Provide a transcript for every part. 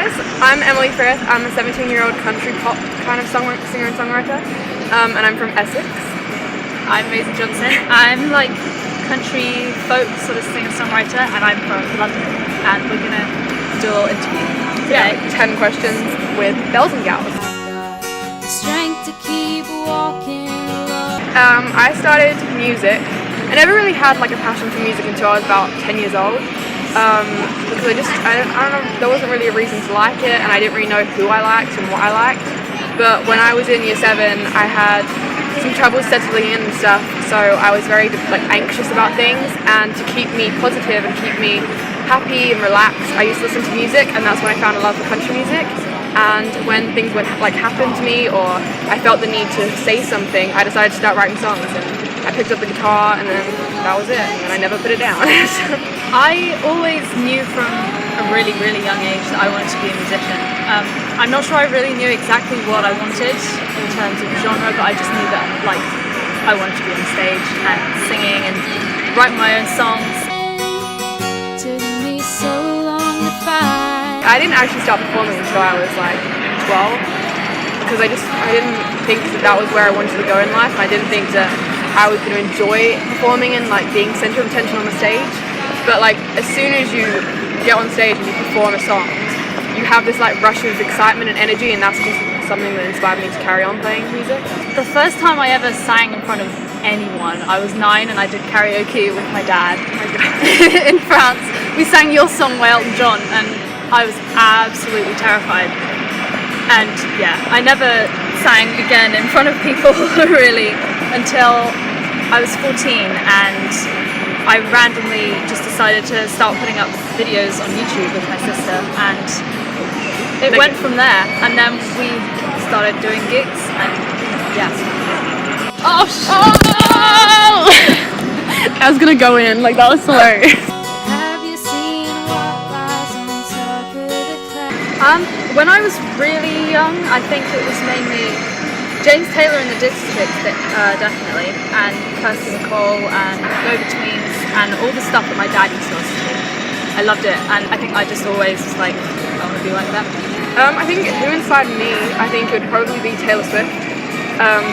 guys, I'm Emily Frith. I'm a 17-year-old country pop kind of singer and songwriter, and I'm from Essex. I'm Maisie Johnson. I'm like country folk sort of singer-songwriter, and I'm from London. And we're gonna do a little interview today. Yeah, 10 questions with bells and gals. Strength to keep walking along. I started music. I never really had like a passion for music until I was about 10 years old. Because I don't know, there wasn't really a reason to like it, and I didn't really know who I liked and what I liked. But when I was in year 7, I had some trouble settling in and stuff, so I was very like anxious about things, and to keep me positive and keep me happy and relaxed, I used to listen to music, and that's when I found a love for country music. And when things happened to me, or I felt the need to say something, I decided to start writing songs, and I picked up the guitar, and then that was it, and I never put it down. I always knew from a really, really young age that I wanted to be a musician. I'm not sure I really knew exactly what I wanted in terms of genre, but I just knew that like I wanted to be on stage and singing and writing my own songs. Took me so long to find. I didn't actually start performing until I was like 12, because I didn't think that was where I wanted to go in life. I didn't think that I was going to enjoy performing and like being center of attention on the stage. But like as soon as you get on stage and you perform a song, you have this like rush of excitement and energy, and that's just something that inspired me to carry on playing music. The first time I ever sang in front of anyone, I was 9 and I did karaoke with my dad in France. We sang Your Song by Elton John, and I was absolutely terrified. And yeah, I never sang again in front of people really until I was 14, and I randomly just decided to start putting up videos on YouTube with my sister, and it went from there, and then we started doing gigs, and yeah. Oh! I was gonna go in, like that was hilarious. Have you seen what lies on top of the clouds? When I was really young, I think it was mainly James Taylor and the Districts, definitely, and Kirsty Nicole and Go-Betweens and all the stuff that my dad used to listen to. I loved it, and I think I just always was like, I want to be like that. I think who inspired me, I think it would probably be Taylor Swift,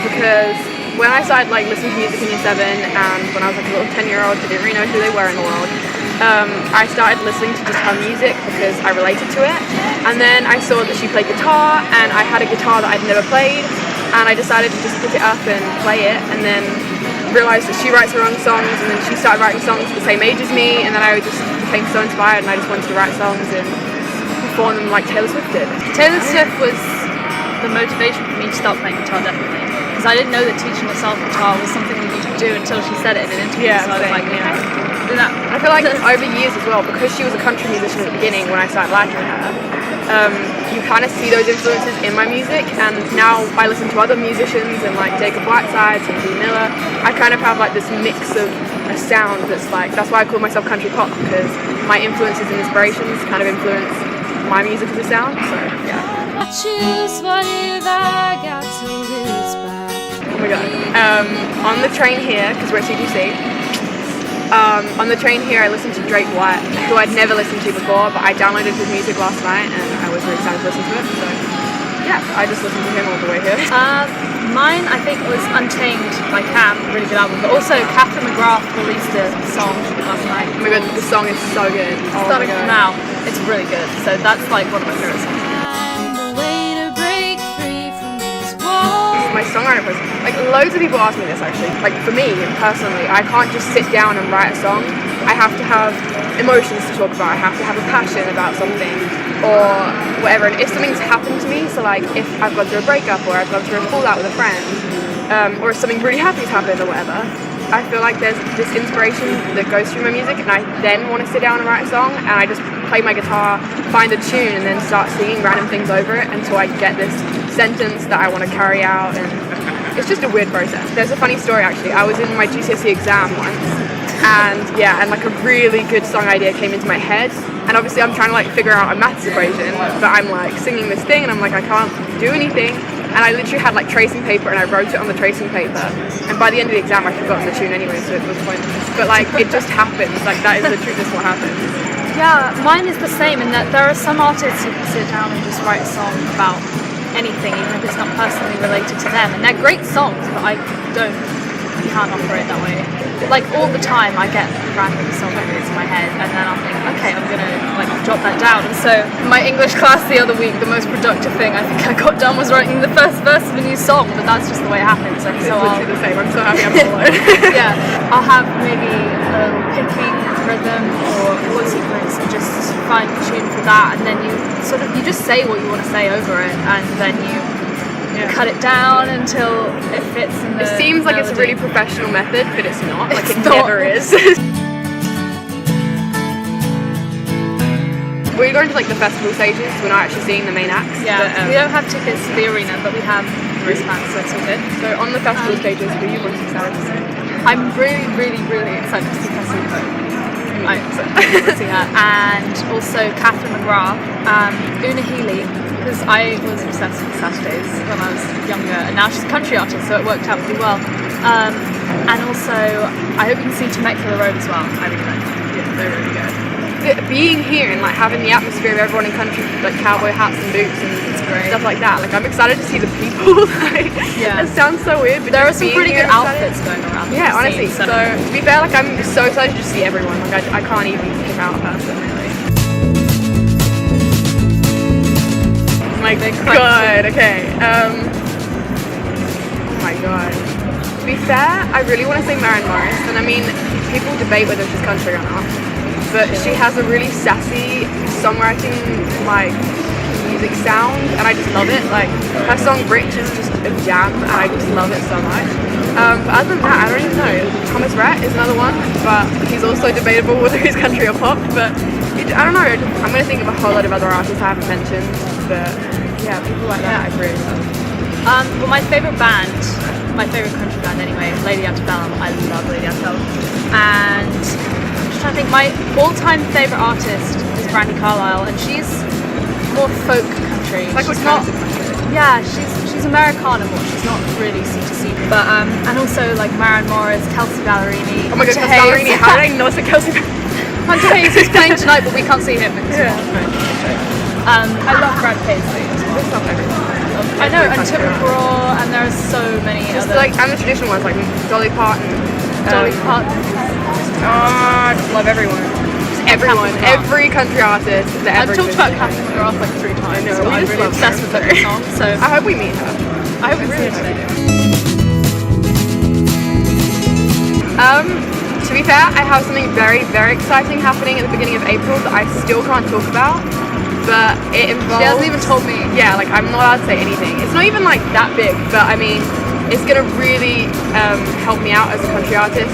because when I started like listening to music in year 7, and when I was like a little 10-year-old, I didn't really know who they were in the world. I started listening to just her music because I related to it, and then I saw that she played guitar, and I had a guitar that I'd never played, and I decided to just pick it up and play it, and then realised that she writes her own songs, and then she started writing songs the same age as me, and then I just became so inspired, and I just wanted to write songs and perform them like Taylor Swift did. Taylor Swift was the motivation for me to start playing guitar, definitely, because I didn't know that teaching yourself guitar was something that you could do until she said it in an interview. Yeah, so I was like, do that. I feel like over years as well, because she was a country musician at the beginning when I started liking her, you kind of see those influences in my music, and now I listen to other musicians and like Jacob Whitesides and Dee Miller. I kind of have like this mix of a sound that's why I call myself country pop, because my influences and inspirations kind of influence my music as a sound, so yeah. I choose what have I got to lose by. Oh my god. On the train here, because we're at CGC, on the train here I listened to Drake White, who I'd never listened to before, but I downloaded his music last night and I was really excited to listen to it, so yeah, I just listened to him all the way here. Mine, I think, was Untamed by Cam, really good album, but also Catherine McGrath released a song last night. Oh my god, the song is so good. Oh Starting from now, it's really good, so that's like one of my favourite songs. Find a way to break free from these walls. My songwriting process, like loads of people ask me this actually, like for me personally, I can't just sit down and write a song. I have to have emotions to talk about, I have to have a passion about something or whatever, and if something's happened to me, so like if I've gone through a breakup or I've gone through a fallout with a friend, or if something really happy's happened or whatever, I feel like there's this inspiration that goes through my music, and I then want to sit down and write a song, and I just play my guitar, find a tune, and then start singing random things over it until I get this sentence that I want to carry out, and it's just a weird process. There's a funny story actually. I was in my GCSE exam once, and like a really good song idea came into my head, and obviously I'm trying to like figure out a maths equation, but I'm like singing this thing and I'm like, I can't do anything, and I literally had like tracing paper and I wrote it on the tracing paper, and by the end of the exam I'd forgotten the tune anyway, so it was pointless, but like it just happens, like that is the truth, is what happens. Yeah, mine is the same in that there are some artists who can sit down and just write a song about anything, even if it's not personally related to them. And they're great songs, but I can't operate that way. Like all the time I get random song ideas in my head and then I'll think, okay, I'm gonna like jot that down. And so my English class the other week, the most productive thing I think I got done was writing the first verse of a new song, but that's just the way it happens. And It's so literally the same. I'm so happy I'm not alone. yeah, I'll have maybe a little picking rhythm or chord sequence and just find a tune for that, and then you just say what you want to say over it, and then you cut it down until it fits in the It seems like it's a really melody. professional method, but it's not. Like It's it not. never is. We're going to like the festival stages. We're not actually seeing the main acts. Yeah, but, we don't have tickets to the arena, but we have wristbands, so it's all good. So on the festival stages, who are you most excited to see? I'm really, really, really excited to see Cassie I'm excited to see her. And also Catherine McGrath, Una Healy, because I was obsessed with Saturdays when I was younger, and now she's a country artist, so it worked out pretty well. And also, I hope you can see Temecula Road as well. I really like it. Yeah, they're really good. Being here and like having the atmosphere of everyone in country, like cowboy hats and boots and great. stuff like that. Like I'm excited to see the people. Like, Yeah. it sounds so weird, but There are just some being pretty here, good I'm excited. outfits going around. Yeah, the honestly. scene, So to be fair, like I'm so excited to just see everyone. Like I can't even pick out a person really. Oh my Big god. Okay. Oh my god. To be fair, I really want to say Maren Morris, and I mean, people debate whether she's country or not, but she has a really sassy songwriting like music sound, and I just love it. Like her song "Rich" is just a jam, and I just love it so much. But other than that, I don't even know. Thomas Rhett is another one, but he's also debatable whether he's country or pop. But I don't know. I'm gonna think of a whole lot of other artists I haven't mentioned, but yeah, people like that I really love. Well, my favourite band, my favourite country band anyway, Lady Antebellum. I love Lady Antebellum. And I'm just trying to think, my all-time favourite artist is Brandi Carlile, and she's more folk country. Like she's what not, yeah, she's Americana more. She's not really C2C. But and also like Maren Morris, Kelsey Ballerini. Oh my god, Hunter Kelsey Ballerini. Hayes. How did I not say Kelsey? Hunter Hayes is playing tonight, but we can't see him because Yeah. he's on the phone. I love Brad Paisley. It's not everyone. I know, and Country Tim artist. McGraw, and there are so many Just other. like, and the traditional ones like Dolly Parton. Dolly Parton. I just love everyone. Just everyone. Catherine McGrath. Every country artist that I've ever talked about existed. Catherine McGrath like 3 times. I know, but we I'm just really love obsessed her. with every song. So I hope we meet her. I hope we see really her today. To be fair, I have something very, very exciting happening at the beginning of April that I still can't talk about, but it involves... She hasn't even told me. Yeah, like I'm not allowed to say anything. It's not even like that big, but I mean, it's gonna really help me out as a country artist,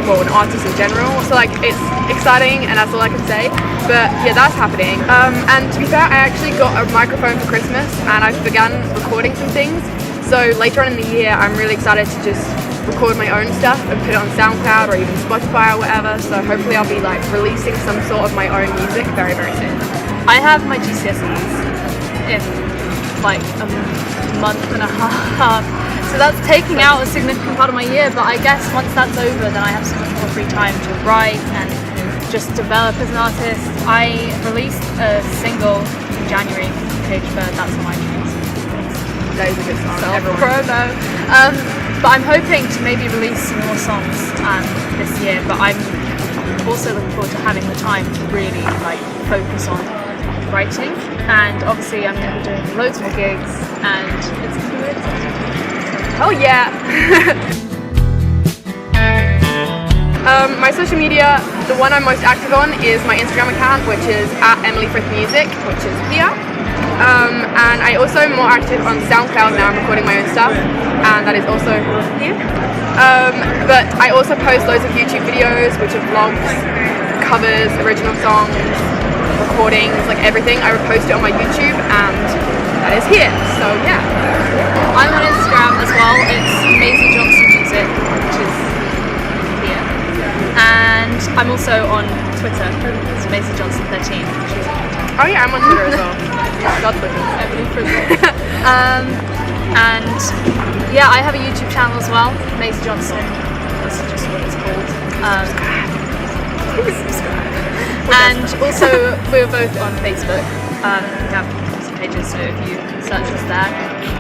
well, an artist in general. So like, it's exciting, and that's all I can say. But yeah, that's happening. And to be fair, I actually got a microphone for Christmas, and I've begun recording some things. So later on in the year, I'm really excited to just record my own stuff and put it on SoundCloud or even Spotify or whatever. So hopefully I'll be like releasing some sort of my own music very, very soon. I have my GCSEs in like a month and a half. So that's taking out a significant part of my year, but I guess once that's over, then I have so much more free time to write and just develop as an artist. I released a single in January, Cage Bird, that's on iTunes. That is a good song. Self-promo. But I'm hoping to maybe release some more songs this year, but I'm also looking forward to having the time to really like focus on writing, and obviously I'm going to be doing loads more gigs, and it's going to be really exciting. Oh yeah! My social media, the one I'm most active on is my Instagram account, which is @Emily Frith Music, which is here. And I also am more active on SoundCloud now. I'm recording my own stuff, and that is also here. But I also post loads of YouTube videos, which are vlogs, covers, original songs, recordings, like everything. I repost it on my YouTube, and that is here. So yeah. I'm on Instagram as well. It's Maisie Johnson Music, which is here. And I'm also on Twitter. It's Maisie Johnson 13. Which is Oh yeah, I'm on Twitter as well. God Emily Frith. And yeah, I have a YouTube channel as well, Maisie Johnson. That's just what it's called. Please subscribe. And also, we're both on Facebook. We have music pages, so if you search us there.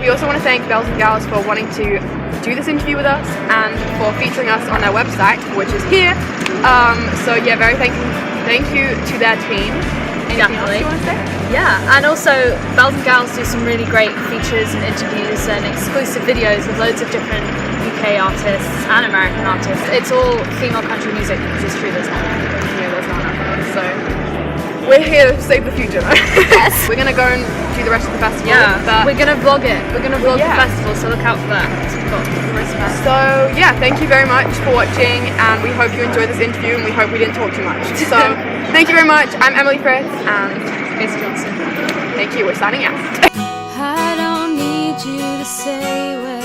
We also want to thank Bells and Gals for wanting to do this interview with us and for featuring us on their website, which is here. So yeah, very thank you to their team. Anything else you want to say? Yeah, and also Bells and Gals do some really great features and interviews and exclusive videos with loads of different UK artists and American artists. It's all female country music because it's true, there's not enough. So we're here to save the future. Yes. We're gonna go and do the rest of the festival. Yeah, but we're gonna vlog it. We're gonna vlog Yeah. the festival, so look out for that. We've got the rest of us. So yeah, thank you very much for watching, and we hope you enjoyed this interview, and we hope we didn't talk too much. So thank you very much. I'm Emily Frith, and Maisie Johnson. thank you. We're signing out. I don't need you to say where